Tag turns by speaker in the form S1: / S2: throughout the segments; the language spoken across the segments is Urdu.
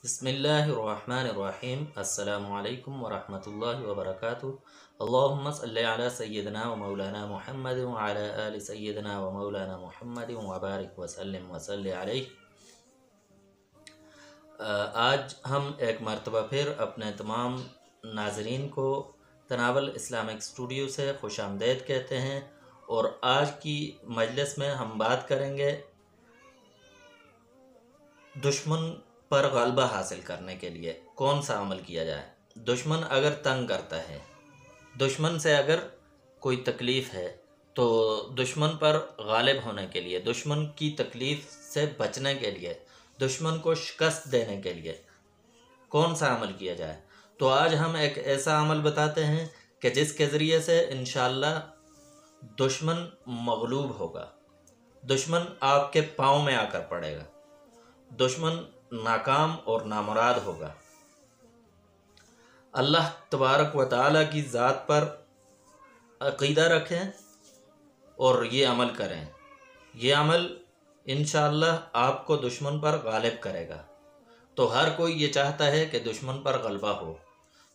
S1: بسم اللہ الرحمن الرحیم۔ السلام علیکم ورحمۃ اللہ وبرکاتہ۔ اللہم صلی علی سیدنا و مولانا محمد وعلی آل سیدنا و مولانا محمد وبارک وسلم وصلی علیہ۔ آج ہم ایک مرتبہ پھر اپنے تمام ناظرین کو تناول اسلامک اسٹوڈیو سے خوش آمدید کہتے ہیں، اور آج کی مجلس میں ہم بات کریں گے دشمن پر غلبہ حاصل کرنے کے لیے کون سا عمل کیا جائے۔ دشمن اگر تنگ کرتا ہے، دشمن سے اگر کوئی تکلیف ہے، تو دشمن پر غالب ہونے کے لیے، دشمن کی تکلیف سے بچنے کے لیے، دشمن کو شکست دینے کے لیے کون سا عمل کیا جائے۔ تو آج ہم ایک ایسا عمل بتاتے ہیں کہ جس کے ذریعے سے انشاءاللہ دشمن مغلوب ہوگا، دشمن آپ کے پاؤں میں آ کر پڑے گا، دشمن ناکام اور نامراد ہوگا۔ اللہ تبارک و تعالیٰ کی ذات پر عقیدہ رکھیں اور یہ عمل کریں۔ یہ عمل انشاءاللہ آپ کو دشمن پر غالب کرے گا۔ تو ہر کوئی یہ چاہتا ہے کہ دشمن پر غلبہ ہو،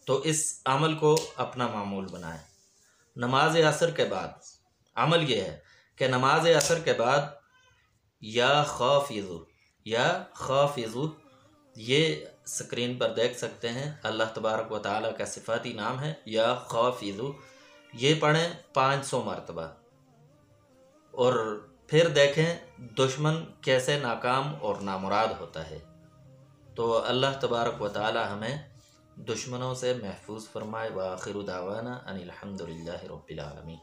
S1: تو اس عمل کو اپنا معمول بنائیں۔ نماز عصر کے بعد عمل یہ ہے کہ نماز عصر کے بعد یا خافضو یہ سکرین پر دیکھ سکتے ہیں، اللہ تبارک و تعالیٰ کا صفاتی نام ہے یا خافضو، یہ پڑھیں 500 مرتبہ، اور پھر دیکھیں دشمن کیسے ناکام اور نامراد ہوتا ہے۔ تو اللہ تبارک و تعالیٰ ہمیں دشمنوں سے محفوظ فرمائے۔ وآخر دعوانا ان الحمد للہ رب العالمین۔